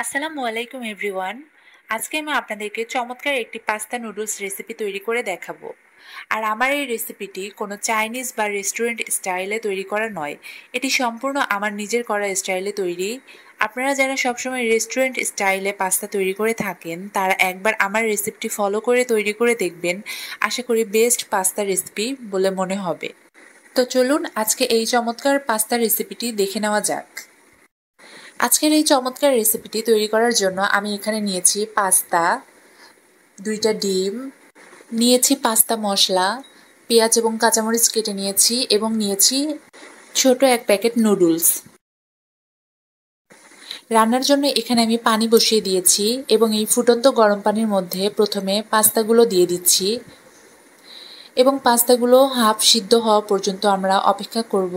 আসসালামু আলাইকুম এভরিওয়ান। আজকে আমি আপনাদেরকে চমৎকার একটি পাস্তা নুডলস রেসিপি তৈরি করে দেখাবো। আর আমার এই রেসিপিটি কোনো চাইনিজ বা রেস্টুরেন্ট স্টাইলে তৈরি করা নয়, এটি সম্পূর্ণ আমার নিজের করা স্টাইলে তৈরি। আপনারা যারা সবসময় রেস্টুরেন্ট স্টাইলে পাস্তা তৈরি করে থাকেন তারা একবার আমার রেসিপিটি ফলো করে তৈরি করে দেখবেন। আশা করি বেস্ট পাস্তা রেসিপি বলে মনে হবে। তো চলুন আজকে এই চমৎকার পাস্তা রেসিপিটি দেখে নেওয়া যাক। আজকের এই চমৎকার রেসিপিটি তৈরি করার জন্য আমি এখানে নিয়েছি পাস্তা, 2টা ডিম, নিয়েছি পাস্তা মশলা, পেঁয়াজ এবং কাঁচামরিচ কেটে নিয়েছি এবং নিয়েছি ছোট এক প্যাকেট নুডলস। রান্নার জন্য এখানে আমি পানি বসিয়ে দিয়েছি এবং এই ফুটন্ত গরম পানির মধ্যে প্রথমে পাস্তাগুলো দিয়ে দিচ্ছি এবং পাস্তাগুলো হাফ সিদ্ধ হওয়া পর্যন্ত আমরা অপেক্ষা করব।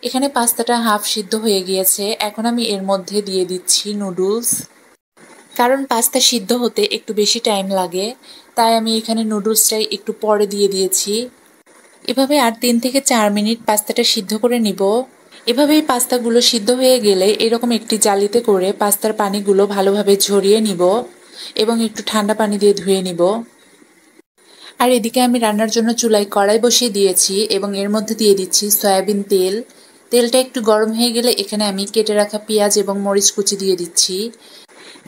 এখানে পাস্তাটা হাফ সিদ্ধ হয়ে গিয়েছে। এখন আমি এর মধ্যে দিয়ে দিচ্ছি নুডলস। কারণ পাস্তা সিদ্ধ হতে একটু বেশি টাইম লাগে, তাই আমি এখানে নুডলসটাই একটু পরে দিয়ে দিয়েছি। এভাবে আর 3 থেকে 4 মিনিট পাস্তাটা সিদ্ধ করে নিব। এভাবেই পাস্তাগুলো সিদ্ধ হয়ে গেলে এরকম একটি জালিতে করে পাস্তার পানিগুলো ভালোভাবে ঝরিয়ে নিব এবং একটু ঠান্ডা পানি দিয়ে ধুয়ে নিব। আর এদিকে আমি রান্নার জন্য চুলায় কড়াই বসিয়ে দিয়েছি এবং এর মধ্যে দিয়ে দিচ্ছি সয়াবিন তেল। তেলটা একটু গরম হয়ে গেলে এখানে আমি কেটে রাখা পেঁয়াজ এবং মরিচ কুচি দিয়ে দিচ্ছি।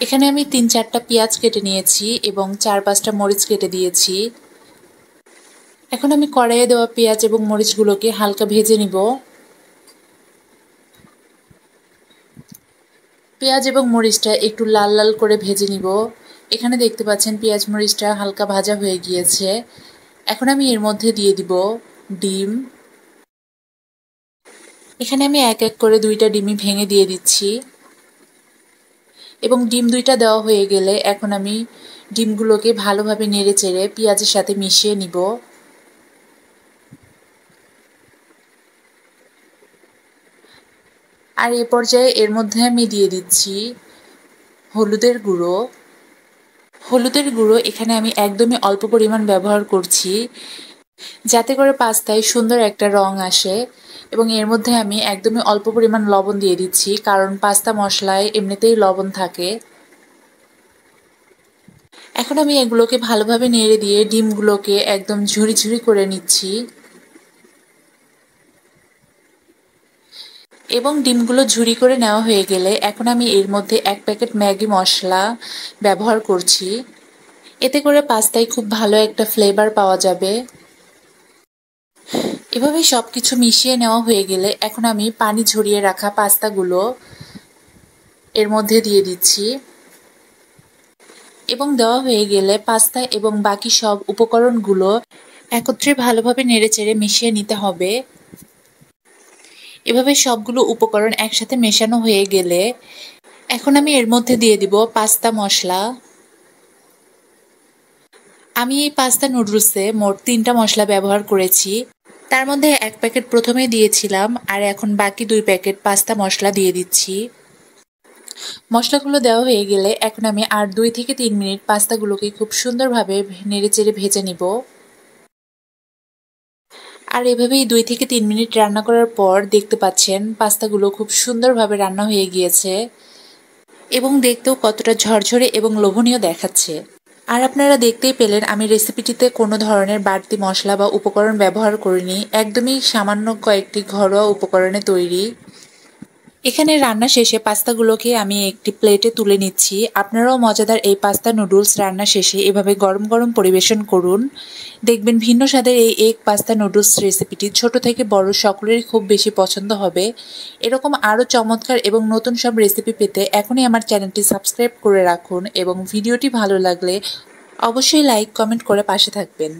এখানে আমি 3-4টা পেঁয়াজ কেটে নিয়েছি এবং 4-5টা মরিচ কেটে দিয়েছি। এখন আমি কড়াইয়ে দেওয়া পেঁয়াজ এবং মরিচগুলোকে হালকা ভেজে নিব। পেঁয়াজ এবং মরিচটা একটু লাল লাল করে ভেজে নিব। এখানে দেখতে পাচ্ছেন পেঁয়াজ মরিচটা হালকা ভাজা হয়ে গিয়েছে। এখন আমি এর মধ্যে দিয়ে দিব ডিম। এখানে আমি এক এক করে 2টা ডিমই ভেঙে দিয়ে দিচ্ছি এবং ডিম 2টা দেওয়া হয়ে গেলে এখন আমি ডিমগুলোকে ভালোভাবে নেড়ে চেড়ে পেঁয়াজের সাথে মিশিয়ে নিব। আর এ পর্যায়ে এর মধ্যে আমি দিয়ে দিচ্ছি হলুদের গুঁড়ো। হলুদের গুঁড়ো এখানে আমি একদমই অল্প পরিমাণ ব্যবহার করছি, যাতে করে পাস্তায় সুন্দর একটা রং আসে। এবং এর মধ্যে আমি একদমই অল্প পরিমাণ লবণ দিয়ে দিচ্ছি, কারণ পাস্তা মশলায় এমনিতেই লবণ থাকে। এখন আমি এগুলোকে ভালোভাবে নেড়ে দিয়ে ডিমগুলোকে একদম ঝুরি ঝুরি করে নিচ্ছি এবং ডিমগুলো ঝুরি করে নেওয়া হয়ে গেলে এখন আমি এর মধ্যে 1 প্যাকেট ম্যাগি মশলা ব্যবহার করছি। এতে করে পাস্তায় খুব ভালো একটা ফ্লেভার পাওয়া যাবে। এভাবে সবকিছু মিশিয়ে নেওয়া হয়ে গেলে এখন আমি পানি ঝরিয়ে রাখা পাস্তাগুলো এর মধ্যে দিয়ে দিচ্ছি এবং দেওয়া হয়ে গেলে পাস্তা এবং বাকি সব উপকরণগুলো একত্রে ভালোভাবে নেড়েচেড়ে মিশিয়ে নিতে হবে। এভাবে সবগুলো উপকরণ একসাথে মেশানো হয়ে গেলে এখন আমি এর মধ্যে দিয়ে দিব পাস্তা মশলা। আমি এই পাস্তা নুডলসে মোট 3টা মশলা ব্যবহার করেছি। তার মধ্যে 1 প্যাকেট প্রথমে দিয়েছিলাম আর এখন বাকি 2 প্যাকেট পাস্তা মশলা দিয়ে দিচ্ছি। মশলাগুলো দেওয়া হয়ে গেলে এখন আমি আর 2 থেকে 3 মিনিট পাস্তাগুলোকে খুব সুন্দরভাবে নেড়েচেড়ে ভেজে নিব। আর এভাবেই 2 থেকে 3 মিনিট রান্না করার পর দেখতে পাচ্ছেন পাস্তাগুলো খুব সুন্দরভাবে রান্না হয়ে গিয়েছে এবং দেখতেও কতটা ঝরঝরে এবং লোভনীয় দেখাচ্ছে। আর আপনারা দেখতেই পেলেন আমি রেসিপিটিতে কোনো ধরনের বাড়তি মশলা বা উপকরণ ব্যবহার করিনি, একদমই সামান্য কয়েকটি ঘরোয়া উপকরণে তৈরি। এখানে রান্না শেষে পাস্তাগুলোকে আমি একটি প্লেটে তুলে নিচ্ছি। আপনারাও মজাদার এই পাস্তা নুডলস রান্না শেষে এভাবে গরম গরম পরিবেশন করুন। দেখবেন ভিন্ন স্বাদের এই এগ পাস্তা নুডলস রেসিপিটি ছোট থেকে বড় সকলেরই খুব বেশি পছন্দ হবে। এরকম আরও চমৎকার এবং নতুন সব রেসিপি পেতে এখনই আমার চ্যানেলটি সাবস্ক্রাইব করে রাখুন এবং ভিডিওটি ভালো লাগলে অবশ্যই লাইক কমেন্ট করে পাশে থাকবেন।